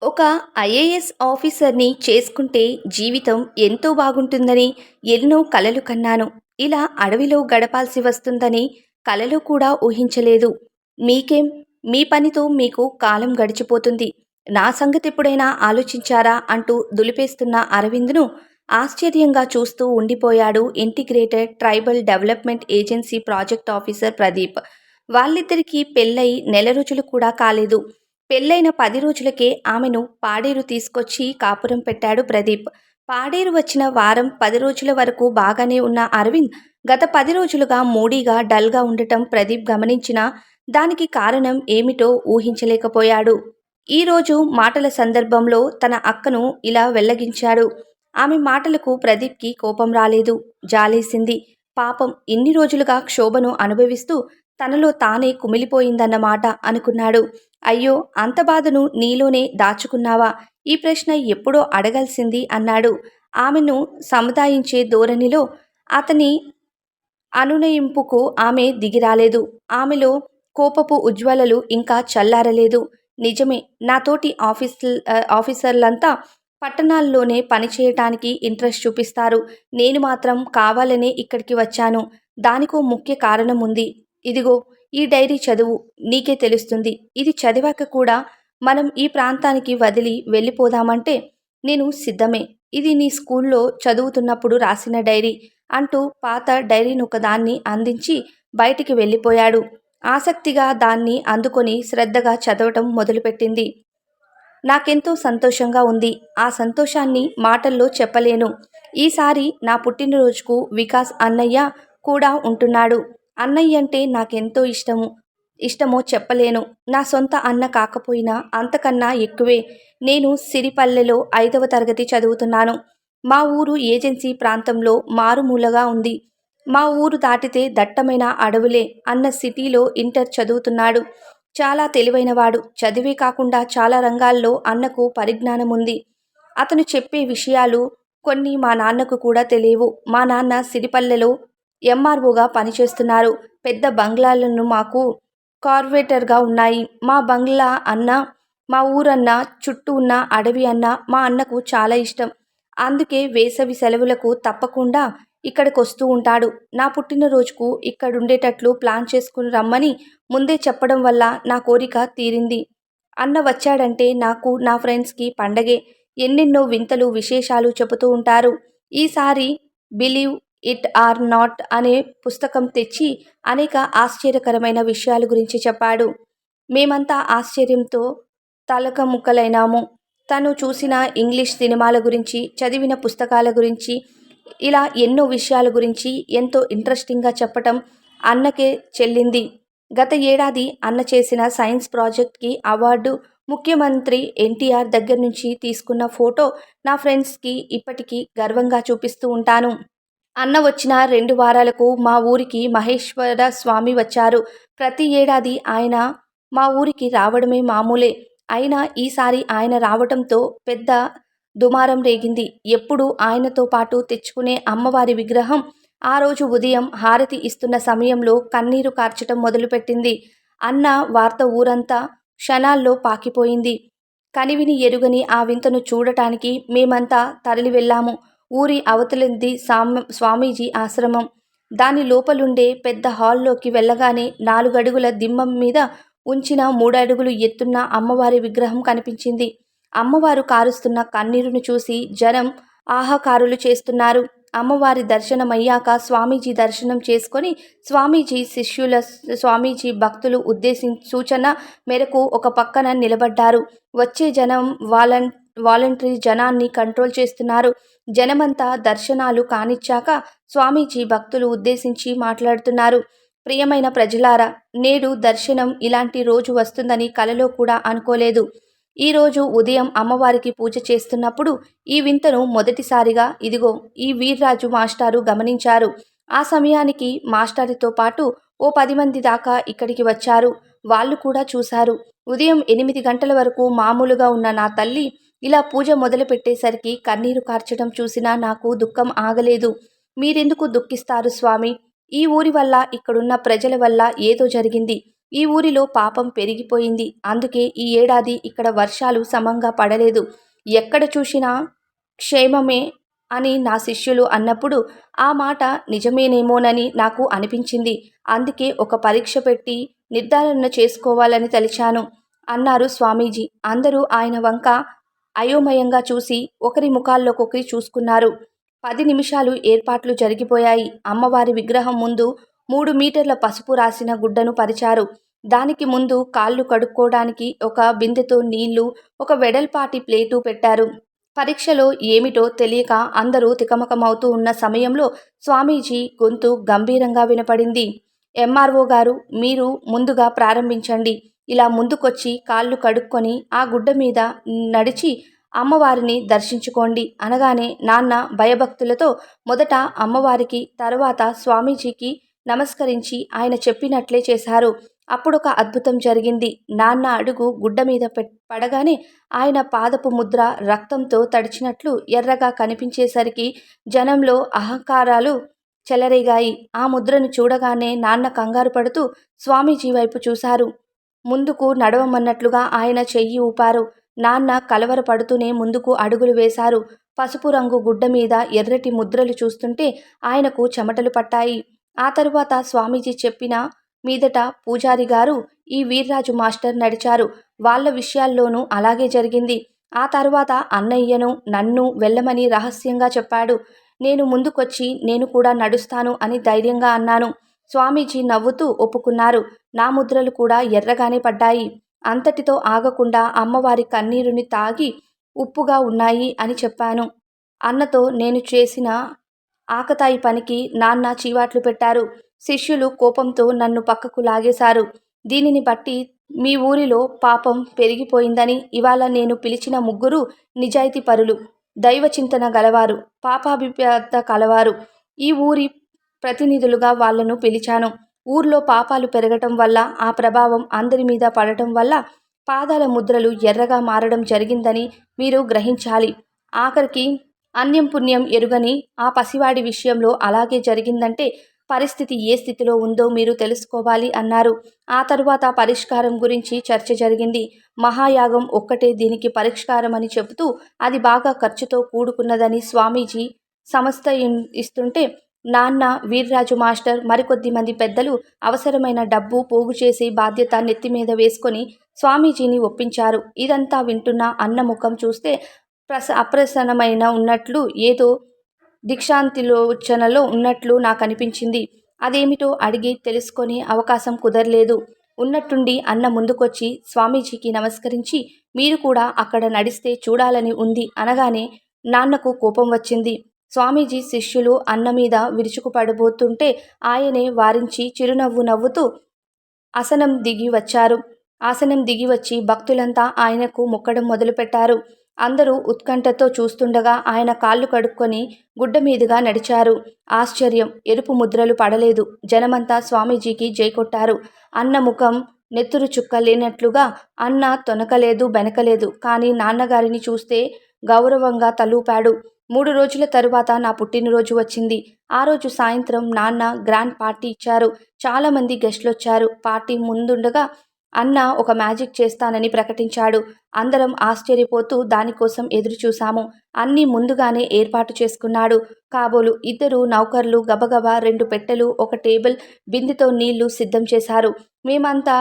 ఒక ఐఏఎస్ ఆఫీసర్‌ని చేసుకుంటే జీవితం ఎంతో బాగుంటుందని ఎన్నో కలలు కన్నాను. ఇలా అడవిలో గడపాల్సి వస్తుందని కలలో కూడా ఊహించలేదు. మీకేం? మీ పనితో మీకు కాలం గడిచిపోతుంది. నా సంగతెప్పుడైనా ఆలోచించారా? అంటూ దులిపేస్తున్న అరవింద్‌ను ఆశ్చర్యంగా చూస్తూ ఉండిపోయాడు integrated tribal development agency project officer Pradeep. వాళ్ళిద్దరికీ పెళ్లై నెల రోజులు కూడా కాలేదు. పెళ్లైన 10 రోజులకే ఆమెను పాడేరు తీసుకొచ్చి కాపురం పెట్టాడు ప్రదీప్. పాడేరు వచ్చిన వారం 10 రోజుల వరకు బాగానే ఉన్న అరవింద్ గత 10 రోజులుగా మూడీగా డల్‌గా ఉండటం ప్రదీప్ గమనించినా దానికి కారణం ఏమిటో ఊహించలేకపోయాడు. ఈరోజు మాటల సందర్భంలో తన అక్కను ఇలా వెల్లగించాడు. ఆమె మాటలకు ప్రదీప్‌కి కోపం రాలేదు. జాలేసింది. పాపం ఇన్ని రోజులుగా క్షోభను అనుభవిస్తూ తనలో తానే కుమిలిపోయిందన్నమాట అనుకున్నాడు. అయ్యో! అంత బాధను నీలోనే దాచుకున్నావా? ఈ ప్రశ్న ఎప్పుడో అడగాల్సింది అన్నాడు. ఆమెను సముదాయించే ధోరణిలో అతని అనునయింపుకు ఆమె దిగిరాలేదు. ఆమెలో కోపపు ఉజ్వలలు ఇంకా చల్లారలేదు. నిజమే, నాతోటి ఆఫీసర్లంతా పట్టణాల్లోనే పనిచేయటానికి ఇంట్రెస్ట్ చూపిస్తారు. నేను మాత్రం కావాలనే ఇక్కడికి వచ్చాను. దానికో ముఖ్య కారణం ఉంది. ఇదిగో ఈ డైరీ చదువు. నీకే తెలుస్తుంది. ఇది చదివాక కూడా మనం ఈ ప్రాంతానికి వదిలి వెళ్ళిపోదామంటే నేను సిద్ధమే. ఇది నీ స్కూల్లో చదువుతున్నప్పుడు రాసిన డైరీ అంటూ పాత డైరీనొకదాన్ని అందించి బయటికి వెళ్ళిపోయాడు. ఆసక్తిగా దాన్ని అందుకొని శ్రద్ధగా చదవటం మొదలుపెట్టింది. నాకెంతో సంతోషంగా ఉంది. ఆ సంతోషాన్ని మాటల్లో చెప్పలేను. ఈసారి నా పుట్టినరోజుకు వికాస్ అన్నయ్య కూడా ఉంటున్నాడు. అన్నయ్యంటే నాకెంతో ఇష్టమో చెప్పలేను. నా సొంత అన్న కాకపోయినా అంతకన్నా ఎక్కువే. నేను సిరిపల్లెలో 5వ తరగతి చదువుతున్నాను. మా ఊరు ఏజెన్సీ ప్రాంతంలో మారుమూలగా ఉంది. మా ఊరు దాటితే దట్టమైన అడవులే. అన్న సిటీలో ఇంటర్ చదువుతున్నాడు. చాలా తెలివైనవాడు. చదివే కాకుండా చాలా రంగాల్లో అన్నకు పరిజ్ఞానముంది. అతను చెప్పే విషయాలు కొన్ని మా నాన్నకు కూడా తెలియవు. మా నాన్న సిరిపల్లెలో ఎంఆర్ఓగా పనిచేస్తున్నారు. పెద్ద బంగ్లాలను మాకు కార్పొరేటర్‌గా ఉన్నాయి. మా బంగ్లా అన్నా, మా ఊరన్నా, చుట్టూ ఉన్న అడవి అన్నా మా అన్నకు చాలా ఇష్టం. అందుకే వేసవి సెలవులకు తప్పకుండా ఇక్కడికొస్తూ ఉంటాడు. నా పుట్టినరోజుకు ఇక్కడుండేటట్లు ప్లాన్ చేసుకుని రమ్మని ముందే చెప్పడం వల్ల నా కోరిక తీరింది. అన్న వచ్చాడంటే నాకు, నా ఫ్రెండ్స్‌కి పండగే. ఎన్నెన్నో వింతలు, విశేషాలు చెబుతూ ఉంటారు. ఈసారి 'బిలీవ్ ఇట్ ఆర్ నాట్' అనే పుస్తకం తెచ్చి అనేక ఆశ్చర్యకరమైన విషయాల గురించి చెప్పాడు. మేమంతా ఆశ్చర్యంతో తలకముక్కలైనాము. తను చూసిన ఇంగ్లీష్ సినిమాల గురించి, చదివిన పుస్తకాల గురించి, ఇలా ఎన్నో విషయాల గురించి ఎంతో ఇంట్రెస్టింగ్‌గా చెప్పటం అన్నకే చెల్లింది. గత ఏడాది అన్న చేసిన సైన్స్ ప్రాజెక్ట్‌కి అవార్డు ముఖ్యమంత్రి ఎన్టీఆర్ దగ్గర నుంచి తీసుకున్న ఫోటో నా ఫ్రెండ్స్‌కి ఇప్పటికీ గర్వంగా చూపిస్తూ ఉంటాను. అన్న వచ్చిన 2 వారాలకు మా ఊరికి మహేశ్వర స్వామి వచ్చారు. ప్రతి ఏడాది ఆయన మా ఊరికి రావడమే మామూలే. అయినా ఈసారి ఆయన రావటంతో పెద్ద దుమారం రేగింది. ఎప్పుడూ ఆయనతో పాటు తెచ్చుకునే అమ్మవారి విగ్రహం ఆ రోజు ఉదయం హారతి ఇస్తున్న సమయంలో కన్నీరు కార్చటం మొదలుపెట్టింది. అన్న వార్త ఊరంతా క్షణాల్లో పాకిపోయింది. కనివిని ఎరుగని ఆ వింతను చూడటానికి మేమంతా తరలి వెళ్ళాము. ఊరి అవతలిది స్వామీజీ ఆశ్రమం. దాని లోపలుండే పెద్ద హాల్లోకి వెళ్ళగానే 4 అడుగుల దిమ్మం మీద ఉంచిన 3 అడుగులు ఎత్తున్న అమ్మవారి విగ్రహం కనిపించింది. అమ్మవారు కారుస్తున్న కన్నీరును చూసి జనం ఆహాకారులు చేస్తున్నారు. అమ్మవారి దర్శనమయ్యాక స్వామీజీ దర్శనం చేసుకొని స్వామీజీ భక్తులు సూచన మేరకు ఒక పక్కన నిలబడ్డారు. వచ్చే జనం వాలంటరీ జనాన్ని కంట్రోల్ చేస్తున్నారు. జనమంతా దర్శనాలు కానిచ్చాక స్వామీజీ భక్తులు ఉద్దేశించి మాట్లాడుతున్నారు. ప్రియమైన ప్రజలారా, నేడు దర్శనం ఇలాంటి రోజు వస్తుందని కలలో కూడా అనుకోలేదు. ఈరోజు ఉదయం అమ్మవారికి పూజ చేస్తున్నప్పుడు ఈ వింతను మొదటిసారిగా ఇదిగో ఈ వీర్రాజు మాస్టారు గమనించారు. ఆ సమయానికి మాస్టారితో పాటు ఓ 10 మంది దాకా ఇక్కడికి వచ్చారు. వాళ్ళు కూడా చూశారు. ఉదయం 8 గంటల వరకు మామూలుగా ఉన్న నా తల్లి ఇలా పూజ మొదలుపెట్టేసరికి కన్నీరు కార్చడం చూసినా నాకు దుఃఖం ఆగలేదు. మీరెందుకు దుఃఖిస్తారు స్వామి? ఈ ఊరి వల్ల, ఇక్కడున్న ప్రజల వల్ల ఏదో జరిగింది. ఈ ఊరిలో పాపం పెరిగిపోయింది. అందుకే ఈ ఏడాది ఇక్కడ వర్షాలు సమంగా పడలేదు. ఎక్కడ చూసినా క్షేమమే అని నా శిష్యులు అన్నప్పుడు ఆ మాట నిజమేనేమోనని నాకు అనిపించింది. అందుకే ఒక పరీక్ష పెట్టి నిర్ధారణ చేసుకోవాలని తలిచాను అన్నారు స్వామీజీ. అందరూ ఆయన వంక అయోమయంగా చూసి ఒకరి ముఖాల్లోకొకరి చూసుకున్నారు. 10 నిమిషాలు ఏర్పాట్లు జరిగిపోయాయి. అమ్మవారి విగ్రహం ముందు 3 మీటర్ల పసుపు రాసిన గుడ్డను పరిచారు. దానికి ముందు కాళ్ళు కడుక్కోవడానికి ఒక బిందెతో నీళ్లు, ఒక వెడల్పాటి ప్లేటు పెట్టారు. పరీక్షలో ఏమిటో తెలియక అందరూ తికమకమవుతూ ఉన్న సమయంలో స్వామీజీ గొంతు గంభీరంగా వినపడింది. ఎంఆర్ఓ గారు, మీరు ముందుగా ప్రారంభించండి. ఇలా ముందుకొచ్చి కాళ్ళు కడుక్కొని ఆ గుడ్డ మీద నడిచి అమ్మవారిని దర్శించుకోండి అనగానే నాన్న భయభక్తులతో మొదట అమ్మవారికి, తరువాత స్వామీజీకి నమస్కరించి ఆయన చెప్పినట్లే చేశారు. అప్పుడొక అద్భుతం జరిగింది. నాన్న అడుగు గుడ్డ మీద పడగానే ఆయన పాదపు ముద్ర రక్తంతో తడిచినట్లు ఎర్రగా కనిపించేసరికి జనంలో అహంకారాలు చెలరేగాయి. ఆ ముద్రను చూడగానే నాన్న కంగారు పడుతూ స్వామీజీ వైపు చూశారు. ముందుకు నడవమన్నట్లుగా ఆయన చెయ్యి ఊపారు. నాన్న కలవరపడుతూనే ముందుకు అడుగులు వేశారు. పసుపు రంగు గుడ్డ మీద ఎర్రటి ముద్రలు చూస్తుంటే ఆయనకు చెమటలు పట్టాయి. ఆ తరువాత స్వామీజీ చెప్పిన మీదట పూజారి గారు, ఈ వీర్రాజు మాస్టర్ నడిచారు. వాళ్ళ విషయాల్లోనూ అలాగే జరిగింది. ఆ తరువాత అన్నయ్యను, నన్ను వెళ్ళమని రహస్యంగా చెప్పాడు. నేను ముందుకొచ్చి నేను కూడా నడుస్తాను అని ధైర్యంగా అన్నాను. స్వామీజీ నవ్వుతూ ఒప్పుకున్నారు. నా ముద్రలు కూడా ఎర్రగానే పడ్డాయి. అంతటితో ఆగకుండా అమ్మవారి కన్నీరుని తాగి ఉప్పుగా ఉన్నాయి అని చెప్పాను. అన్నతో నేను చేసిన ఆకతాయి పనికి నాన్న చీవాట్లు పెట్టారు. శిష్యులు కోపంతో నన్ను పక్కకు లాగేశారు. దీనిని బట్టి మీ ఊరిలో పాపం పెరిగిపోయిందని ఇవాళ నేను పిలిచిన ముగ్గురు నిజాయితీ పరులు, దైవచింతన గలవారు, పాపాభిప్రాత కలవారు. ఈ ఊరి ప్రతినిధులుగా వాళ్లను పిలిచాను. ఊర్లో పాపాలు పెరగటం వల్ల ఆ ప్రభావం అందరి మీద పడటం వల్ల పాదాల ముద్రలు ఎర్రగా మారడం జరిగిందని మీరు గ్రహించాలి. ఆఖరికి అన్యం పుణ్యం ఎరుగని ఆ పసివాడి విషయంలో అలాగే జరిగిందంటే పరిస్థితి ఏ స్థితిలో ఉందో మీరు తెలుసుకోవాలి అన్నారు. ఆ తరువాత పరిష్కారం గురించి చర్చ జరిగింది. మహాయాగం ఒక్కటే దీనికి పరిష్కారం అని చెబుతూ అది బాగా ఖర్చుతో కూడుకున్నదని స్వామీజీ సంస్థ ఇస్తుంటే నాన్న, వీర్రాజు మాస్టర్, మరికొద్ది మంది పెద్దలు అవసరమైన డబ్బు పోగు చేసి బాధ్యత నెత్తిమీద వేసుకొని స్వామీజీని ఒప్పించారు. ఇదంతా వింటున్న అన్న ముఖం చూస్తే అప్రసన్నమైన ఉన్నట్లు, ఏదో దీక్షాంతిలోచనలో ఉన్నట్లు నాకు అనిపించింది. అదేమిటో అడిగి తెలుసుకొని అవకాశం కుదరలేదు. ఉన్నట్టుండి అన్న ముందుకొచ్చి స్వామీజీకి నమస్కరించి, మీరు కూడా అక్కడ నడిస్తే చూడాలని ఉంది అనగానే నాన్నకు కోపం వచ్చింది. స్వామీజీ శిష్యులు అన్న మీద విరుచుకుపడబోతుంటే ఆయనే వారించి చిరునవ్వు నవ్వుతూ ఆసనం దిగి వచ్చి భక్తులంతా ఆయనకు మొక్కడం మొదలుపెట్టారు. అందరూ ఉత్కంఠతో చూస్తుండగా ఆయన కాళ్ళు కడుక్కొని గుడ్డ మీదుగా నడిచారు. ఆశ్చర్యం, ఎరుపు ముద్రలు పడలేదు. జనమంతా స్వామీజీకి జై కొట్టారు. అన్న ముఖం నెత్తురు చుక్క లేనట్లుగా. అన్న తొనకలేదు, బెనకలేదు. కానీ నాన్నగారిని చూస్తే గౌరవంగా తలూపాడు. 3 రోజుల తరువాత నా పుట్టినరోజు వచ్చింది. ఆ రోజు సాయంత్రం నాన్న గ్రాండ్ పార్టీ ఇచ్చారు. చాలామంది గెస్టులొచ్చారు. పార్టీ ముందుండగా అన్న ఒక మ్యాజిక్ చేస్తానని ప్రకటించాడు. అందరం ఆశ్చర్యపోతూ దానికోసం ఎదురుచూశాము. అన్నీ ముందుగానే ఏర్పాటు చేసుకున్నాడు. కాబోలు 2 నౌకర్లు గబగబా 2 పెట్టెలు, ఒక టేబుల్, బిందెతో నీళ్లు సిద్ధం చేశారు. మేమంతా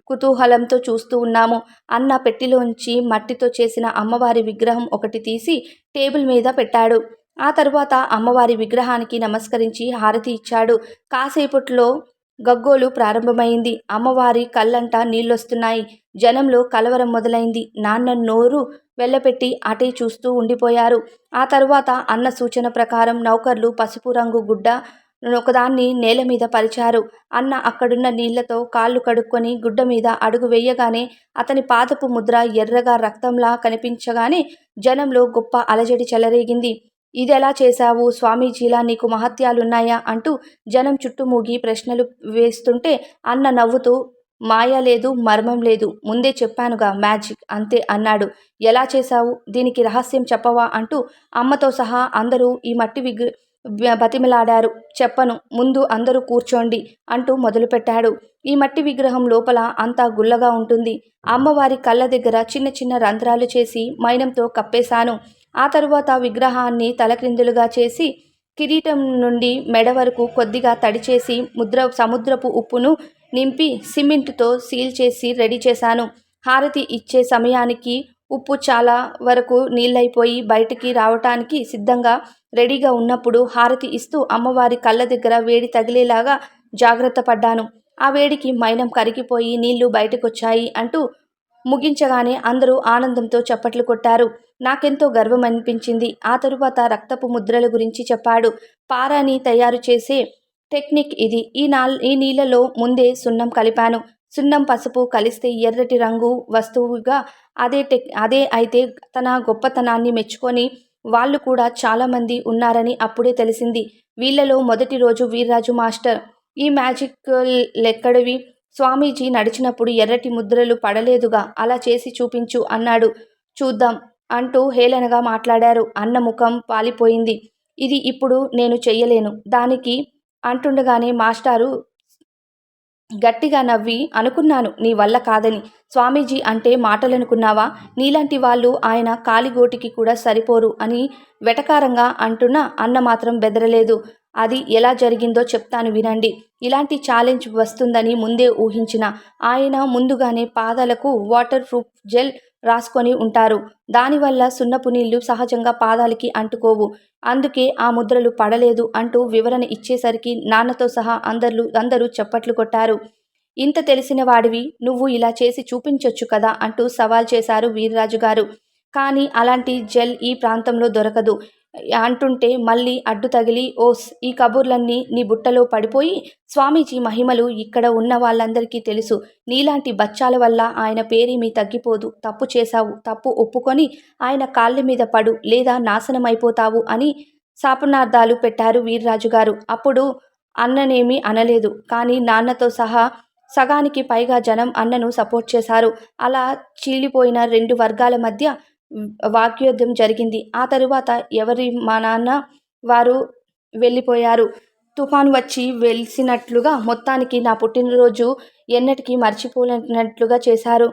కుతూహలంతో చూస్తూ ఉన్నాము. అన్న పెట్టెలోంచి మట్టితో చేసిన అమ్మవారి విగ్రహం ఒకటి తీసి టేబుల్ మీద పెట్టాడు. ఆ తరువాత అమ్మవారి విగ్రహానికి నమస్కరించి హారతి ఇచ్చాడు. కాసేపట్లో గగ్గోలు ప్రారంభమైంది. అమ్మవారి కళ్ళంట నీళ్లొస్తున్నాయి. జనంలో కలవరం మొదలైంది. నాన్న నోరు వెళ్ళపెట్టి అటే చూస్తూ ఉండిపోయారు. ఆ తరువాత అన్న సూచన ప్రకారం నౌకర్లు పసుపు రంగు గుడ్డ ఒకదాన్ని నేల మీద పరిచారు. అన్న అక్కడున్న నీళ్లతో కాళ్ళు కడుక్కొని గుడ్డ మీద అడుగు వేయగానే అతని పాదపు ముద్ర ఎర్రగా రక్తంలా కనిపించగానే జనంలో గొప్ప అలజడి చెలరేగింది. ఇదెలా చేశావు స్వామీజీలా, నీకు మహత్యాలున్నాయా అంటూ జనం చుట్టుమూగి ప్రశ్నలు వేస్తుంటే అన్న నవ్వుతూ, మాయ లేదు, మర్మం లేదు, ముందే చెప్పానుగా, మ్యాజిక్ అంతే అన్నాడు. ఎలా చేశావు, దీనికి రహస్యం చెప్పవా అంటూ అమ్మతో సహా అందరూ బతిమిలాడారు. చెప్పను, ముందు అందరూ కూర్చోండి అంటూ మొదలుపెట్టాడు. ఈ మట్టి విగ్రహం లోపల అంతా గుల్లగా ఉంటుంది. అమ్మవారి కళ్ళ దగ్గర చిన్న చిన్న రంధ్రాలు చేసి మైనంతో కప్పేశాను. ఆ తరువాత విగ్రహాన్ని తలక్రిందులుగా చేసి కిరీటం నుండి మెడ వరకు కొద్దిగా తడిచేసి సముద్రపు ఉప్పును నింపి సిమెంటుతో సీల్ చేసి రెడీ చేశాను. హారతి ఇచ్చే సమయానికి ఉప్పు చాలా వరకు నీళ్ళైపోయి బయటికి రావటానికి సిద్ధంగా రెడీగా ఉన్నప్పుడు హారతి ఇస్తూ అమ్మవారి కళ్ళ దగ్గర వేడి తగిలేలాగా జాగ్రత్త పడ్డాను. ఆ వేడికి మైనం కరిగిపోయి నీళ్లు బయటకొచ్చాయి అంటూ ముగించగానే అందరూ ఆనందంతో చప్పట్లు కొట్టారు. నాకెంతో గర్వం అనిపించింది. ఆ తరువాత రక్తపు ముద్రల గురించి చెప్పాడు. పారాని తయారు చేసే టెక్నిక్ ఇది. ఈ నీళ్లలో ముందే సున్నం కలిపాను. సున్నం పసుపు కలిస్తే ఎర్రటి రంగు వస్తువుగా అదే అయితే తన గొప్పతనాన్ని మెచ్చుకొని వాళ్ళు కూడా చాలామంది ఉన్నారని అప్పుడే తెలిసింది. వీళ్లలో మొదటి రోజు వీర్రాజు మాస్టర్. ఈ మ్యాజిక్ లెక్కడివి? స్వామీజీ నడిచినప్పుడు ఎర్రటి ముద్రలు పడలేదుగా, అలా చేసి చూపించు అన్నాడు. చూద్దాం అంటూ హేళనగా మాట్లాడారు. అన్న ముఖం పాలిపోయింది. ఇది ఇప్పుడు నేను చెయ్యలేను దానికి అంటుండగానే మాస్టారు గట్టిగా నవ్వి, అనుకున్నాను నీ వల్ల కాదని. స్వామీజీ అంటే మాటలనుకున్నావా? నీలాంటి వాళ్ళు ఆయన కాలిగోటికి కూడా సరిపోరు అని వెటకారంగా అంటున్న అన్న మాత్రం బెదరలేదు. అది ఎలా జరిగిందో చెప్తాను వినండి. ఇలాంటి ఛాలెంజ్ వస్తుందని ముందే ఊహించిన ఆయన ముందుగానే పాదాలకు వాటర్ ప్రూఫ్ జెల్ రాసుకొని ఉంటారు. దానివల్ల సున్నపు నీళ్లు సహజంగా పాదాలకి అంటుకోవు. అందుకే ఆ ముద్రలు పడలేదు అంటూ వివరణ ఇచ్చేసరికి నాన్నతో సహా అందరూ చప్పట్లు కొట్టారు. ఇంత తెలిసిన వాడివి, నువ్వు ఇలా చేసి చూపించొచ్చు కదా అంటూ సవాల్ చేశారు వీర్రాజు గారు. కానీ అలాంటి జెల్ ఈ ప్రాంతంలో దొరకదు అంటుంటే మళ్ళీ అడ్డు తగిలి, ఓస్, ఈ కబుర్లన్నీ నీ బుట్టలో పడిపోయి స్వామీజీ మహిమలు ఇక్కడ ఉన్న వాళ్ళందరికీ తెలుసు. నీలాంటి బచ్చాల వల్ల ఆయన పేరేమీ తగ్గిపోదు. తప్పు చేశావు, తప్పు ఒప్పుకొని ఆయన కాళ్ళ మీద పడు, లేదా నాశనమైపోతావు అని శాపనార్థాలు పెట్టారు వీర్రాజు గారు. అప్పుడు అన్ననేమీ అనలేదు. కానీ నాన్నతో సహా సగానికి పైగా జనం అన్నను సపోర్ట్ చేశారు. అలా చీలిపోయిన రెండు వర్గాల మధ్య వాగ్యుద్ధం జరిగింది. ఆ తరువాత మా నాన్న వారు వెళ్ళిపోయారు. తుఫాను వచ్చి వెలిసినట్లుగా మొత్తానికి నా పుట్టినరోజు ఎన్నటికీ మర్చిపోలేనట్లుగా చేశారు.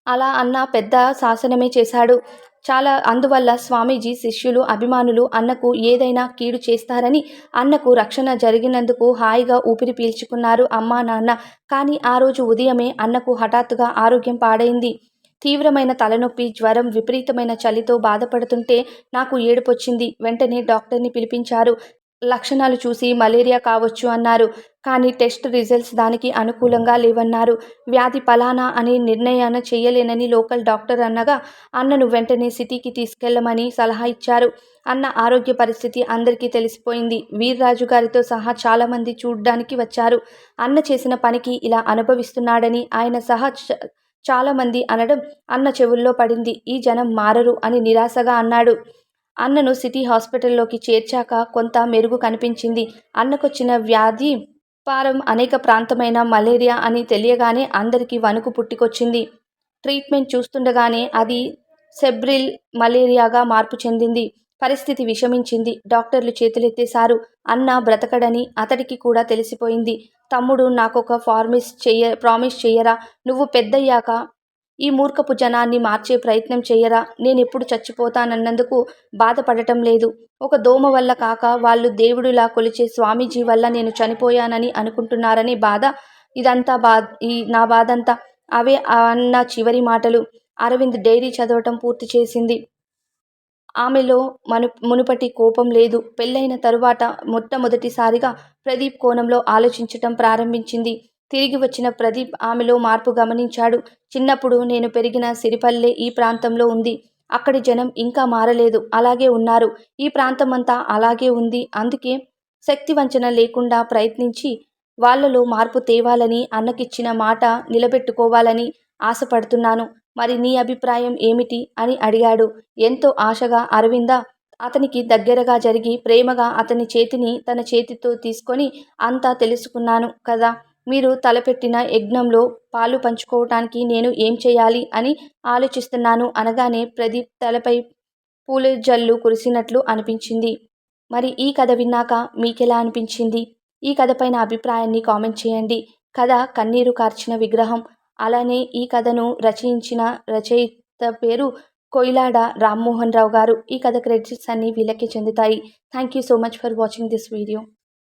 అలా అన్న పెద్ద శాసనమే చేశాడు. అందువల్ల స్వామీజీ శిష్యులు, అభిమానులు అన్నకు ఏదైనా కీడు చేస్తారని, అన్నకు రక్షణ జరిగినందుకు హాయిగా ఊపిరి పీల్చుకున్నారు అమ్మా నాన్న. కానీ ఆ రోజు ఉదయమే అన్నకు హఠాత్తుగా ఆరోగ్యం పాడైంది. తీవ్రమైన తలనొప్పి, జ్వరం, విపరీతమైన చలితో బాధపడుతుంటే నాకు ఏడుపొచ్చింది. వెంటనే డాక్టర్ని పిలిపించారు. లక్షణాలు చూసి మలేరియా కావచ్చు అన్నారు. కానీ టెస్ట్ రిజల్ట్స్ దానికి అనుకూలంగా లేవన్నారు. వ్యాధి ఫలానా అని నిర్ణయాన చేయలేనని లోకల్ డాక్టర్ అన్నగా అన్నను వెంటనే సిటీకి తీసుకెళ్లమని సలహా ఇచ్చారు. అన్న ఆరోగ్య పరిస్థితి అందరికీ తెలిసిపోయింది. వీర్రాజు గారితో సహా చాలామంది చూడ్డానికి వచ్చారు. అన్న చేసిన పనికి ఇలా అనుభవిస్తున్నాడని ఆయన సహా చాలామంది అనడం అన్న చెవుల్లో పడింది. ఈ జనం మారరు అని నిరాశగా అన్నాడు. అన్నను సిటీ హాస్పిటల్లోకి చేర్చాక కొంత మెరుగు కనిపించింది. అన్నకొచ్చిన వ్యాధి పారం అనేక ప్రాంతమైన మలేరియా అని తెలియగానే అందరికీ వణుకు పుట్టుకొచ్చింది. ట్రీట్మెంట్ చూస్తుండగానే అది సెబ్రిల్ మలేరియాగా మార్పు చెందింది. పరిస్థితి విషమించింది. డాక్టర్లు చేతులెత్తేశారు. అన్న బ్రతకడని అతడికి కూడా తెలిసిపోయింది. తమ్ముడు, నాకొక ప్రామిస్ చెయ్యరా? నువ్వు పెద్దయ్యాక ఈ మూర్ఖపు జనాన్ని మార్చే ప్రయత్నం చెయ్యరా? నేనెప్పుడు చచ్చిపోతానన్నందుకు బాధపడటం లేదు. ఒక దోమ వల్ల కాక వాళ్ళు దేవుడిలా కొలిచే స్వామీజీ వల్ల నేను చనిపోయానని అనుకుంటున్నారనే బాధ. ఇదంతా నా బాధంతా. అవే అన్న చివరి మాటలు. అరవింద్ డైరీ చదవటం పూర్తి చేసింది. ఆమెలో మునుపటి కోపం లేదు. పెళ్ళైన తరువాత మొట్టమొదటిసారిగా ప్రదీప్ కోణంలో ఆలోచించటం ప్రారంభించింది. తిరిగి వచ్చిన ప్రదీప్ ఆమెలో మార్పు గమనించాడు. చిన్నప్పుడు నేను పెరిగిన సిరిపల్లె ఈ ప్రాంతంలో ఉంది. అక్కడి జనం ఇంకా మారలేదు, అలాగే ఉన్నారు. ఈ ప్రాంతమంతా అలాగే ఉంది. అందుకే శక్తి వంచన లేకుండా ప్రయత్నించి వాళ్లలో మార్పు తేవాలని, అన్నకిచ్చిన మాట నిలబెట్టుకోవాలని ఆశపడుతున్నాను. మరి నీ అభిప్రాయం ఏమిటి అని అడిగాడు ఎంతో ఆశగా. అరవింద అతనికి దగ్గరగా జరిగి ప్రేమగా అతని చేతిని తన చేతితో తీసుకొని, అంతా తెలుసుకున్నాను కదా, మీరు తలపెట్టిన యజ్ఞంలో పాలు పంచుకోవటానికి నేను ఏం చేయాలి అని ఆలోచిస్తున్నాను అనగానే ప్రదీప్ తలపై పూల జల్లు కురిసినట్లు అనిపించింది. మరి ఈ కథ విన్నాక మీకెలా అనిపించింది? ఈ కథ పైన అభిప్రాయాన్ని కామెంట్ చేయండి. కథ కన్నీరు కార్చిన విగ్రహం. అలానే ఈ కథను రచయించిన రచయిత పేరు కొయిలాడ రామ్మోహన్ రావు గారు. ఈ కథ క్రెడిట్స్ అన్నీ వీళ్ళకే చెందుతాయి. Thank you so much for watching this video.